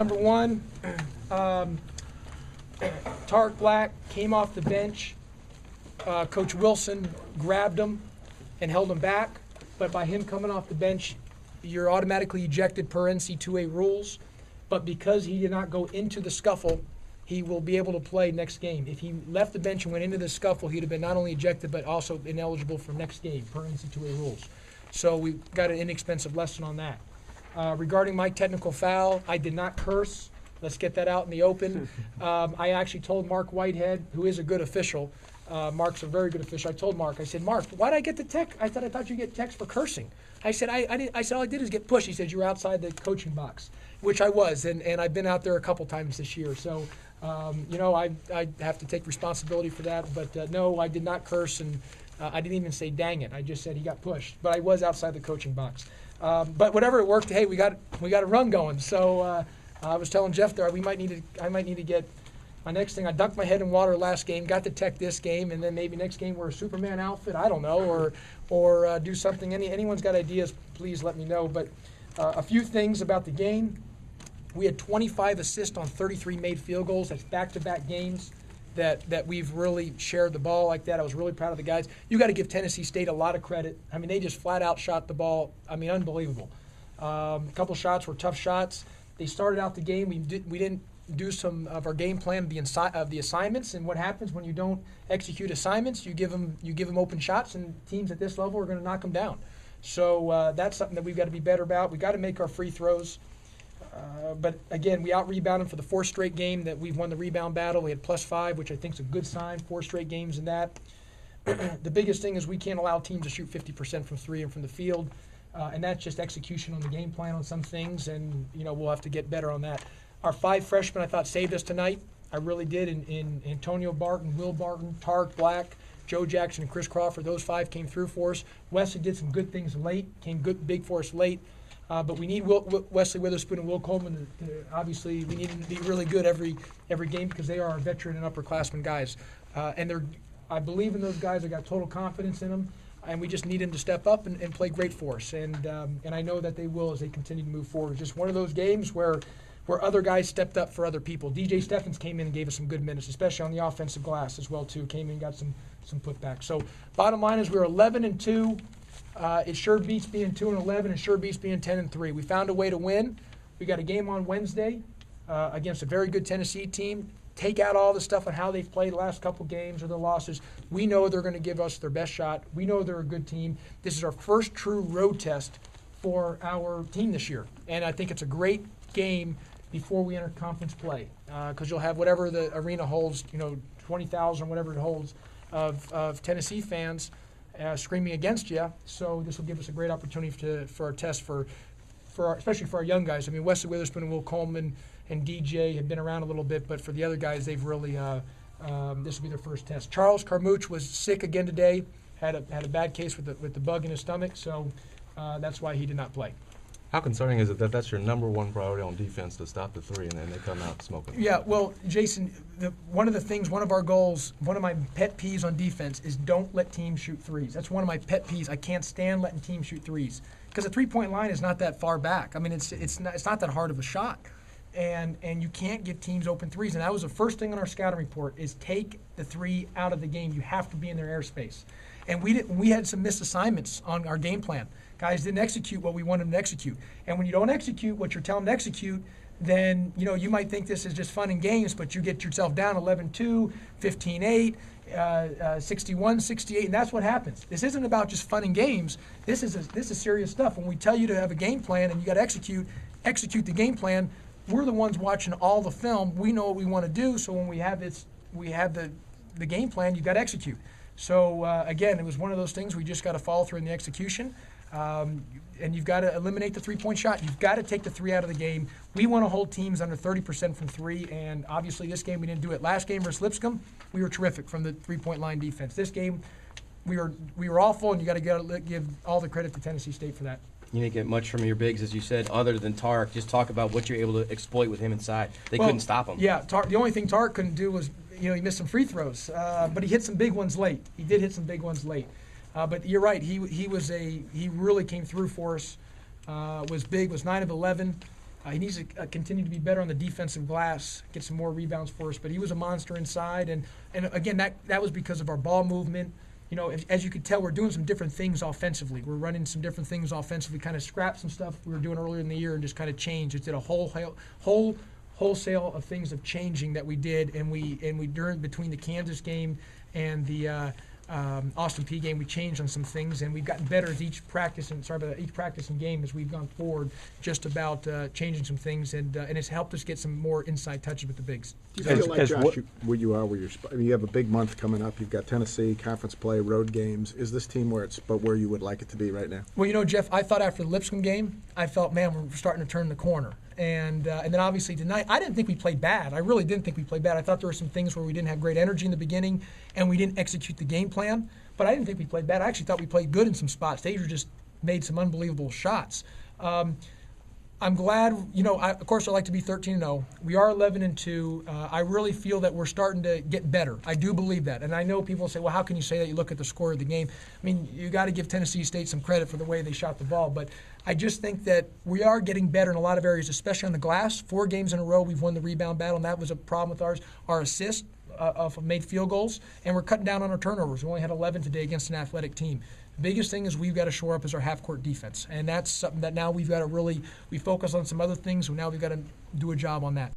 Number one, Tarek Black came off the bench. Coach Wilson grabbed him and held him back. But by him coming off the bench, you're automatically ejected per NC2A rules. But because he did not go into the scuffle, he will be able to play next game. If he left the bench and went into the scuffle, he'd have been not only ejected but also ineligible for next game per NC2A rules. So we got an inexpensive lesson on that. Regarding my technical foul, I did not curse. Let's get that out in the open. I actually told Mark Whitehead, who is a good official. Mark's a very good official. I told Mark, I said, Mark, why did I get the text? I thought you get text for cursing. I said, I said, all I did is get pushed. He said, you were outside the coaching box, which I was, and I've been out there a couple times this year. So, I have to take responsibility for that. But no, I did not curse, and I didn't even say dang it. I just said he got pushed. But I was outside the coaching box. But whatever, it worked. Hey, we got a run going. So I was telling Jeff there, I might need to get my next thing. I dunked my head in water last game, got to tech this game, and then maybe next game we're a Superman outfit. I don't know, or do something. Anyone's got ideas? Please let me know. But a few things about the game. We had 25 assists on 33 made field goals. That's back-to-back games that we've really shared the ball like that. I was really proud of the guys. You got to give Tennessee State a lot of credit. I mean, they just flat out shot the ball. I mean, unbelievable. A couple shots were tough shots. They started out the game. We didn't do some of our game plan of the assignments. And what happens when you don't execute assignments? You give them open shots, and teams at this level are going to knock them down. So that's something that we've got to be better about. We've got to make our free throws. But again, we out-rebounded for the fourth straight game that we've won the rebound battle. We had +5, which I think is a good sign, 4 straight games in that. The biggest thing is we can't allow teams to shoot 50% from three and from the field, and that's just execution on the game plan on some things, and we'll have to get better on that. Our 5 freshmen, I thought, saved us tonight. I really did. In Antonio Barton, Will Barton, Tarek Black, Joe Jackson, and Chris Crawford, those 5 came through for us. Wesley did some good things late, came big for us late. But we need Wesley Witherspoon and Will Coleman obviously, we need them to be really good every game because they are our veteran and upperclassmen guys. I believe in those guys. I got total confidence in them, and we just need them to step up and play great for us. And I know that they will as they continue to move forward. It's just one of those games where other guys stepped up for other people. DJ Steffens came in and gave us some good minutes, especially on the offensive glass as well too. Came in and got some putbacks. So bottom line is we're 11-2. It sure beats being 2-11. It sure beats being 10-3. We found a way to win. We got a game on Wednesday against a very good Tennessee team. Take out all the stuff on how they've played the last couple games or their losses. We know they're going to give us their best shot. We know they're a good team. This is our first true road test for our team this year, and I think it's a great game before we enter conference play because you'll have whatever the arena holds, 20,000, whatever it holds, of Tennessee fans screaming against you. So this will give us a great opportunity for our test especially for our young guys. I mean, Wesley Witherspoon and Will Coleman and DJ have been around a little bit, but for the other guys, they've really this will be their first test. Charles Carmouche was sick again today. Had a bad case with the bug in his stomach, so that's why he did not play. How concerning is it that that's your number one priority on defense to stop the three, and then they come out smoking? Yeah, well, Jason, one of our goals, one of my pet peeves on defense is don't let teams shoot threes. That's one of my pet peeves. I can't stand letting teams shoot threes because the three-point line is not that far back. I mean, it's not that hard of a shot, and you can't get teams open threes. And that was the first thing on our scouting report is take the three out of the game. You have to be in their airspace. And we had some missed assignments on our game plan. Guys didn't execute what we wanted them to execute. And when you don't execute what you're telling them to execute, then you might think this is just fun and games, but you get yourself down 11-2, 15-8, 61-68, and that's what happens. This isn't about just fun and games. This is serious stuff. When we tell you to have a game plan and you got to execute the game plan, we're the ones watching all the film. We know what we want to do, so when we have the game plan, you got to execute. So, again, it was one of those things we just got to follow through in the execution. And you've got to eliminate the three-point shot. You've got to take the three out of the game. We want to hold teams under 30% from three, and obviously this game we didn't do it. Last game versus Lipscomb, we were terrific from the three-point line defense. This game, we were awful, and you got to give all the credit to Tennessee State for that. You didn't get much from your bigs, as you said, other than Tarek. Just talk about what you're able to exploit with him inside. They couldn't stop him. Yeah, the only thing Tarek couldn't do was, he missed some free throws, but he hit some big ones late. He did hit some big ones late. But you're right. He really came through for us. Was big. Was 9 of 11. He needs to continue to be better on the defensive glass, get some more rebounds for us. But he was a monster inside, and again, that was because of our ball movement. You know, as you could tell, we're doing some different things offensively. We're running some different things offensively, kind of scrap some stuff we were doing earlier in the year and just kind of change. Just did a wholesale of things of changing that we did, and we during between the Kansas game and the Austin P game, we changed on some things, and we've gotten better as each practice and game as we've gone forward, just about changing some things, and it's helped us get some more inside touches with the bigs. Do you feel like, Josh, where you are, I mean, you have a big month coming up. You've got Tennessee, conference play, road games. Is this team where you would like it to be right now? Well, you know, Jeff, I thought after the Lipscomb game, I felt, man, we're starting to turn the corner. And then obviously tonight, I didn't think we played bad. I really didn't think we played bad. I thought there were some things where we didn't have great energy in the beginning, and we didn't execute the game plan. But I didn't think we played bad. I actually thought we played good in some spots. Deja just made some unbelievable shots. I'm glad, you know, of course I'd like to be 13-0. We are 11-2. I really feel that we're starting to get better. I do believe that. And I know people say, well, how can you say that? You look at the score of the game. I mean, you got to give Tennessee State some credit for the way they shot the ball. But I just think that we are getting better in a lot of areas, especially on the glass. 4 games in a row, we've won the rebound battle, and that was a problem with ours. Our assists of made field goals, and we're cutting down on our turnovers. We only had 11 today against an athletic team. The biggest thing is we've got to shore up is our half-court defense, and that's something that now we've got to really, we focus on some other things, so now we've got to do a job on that.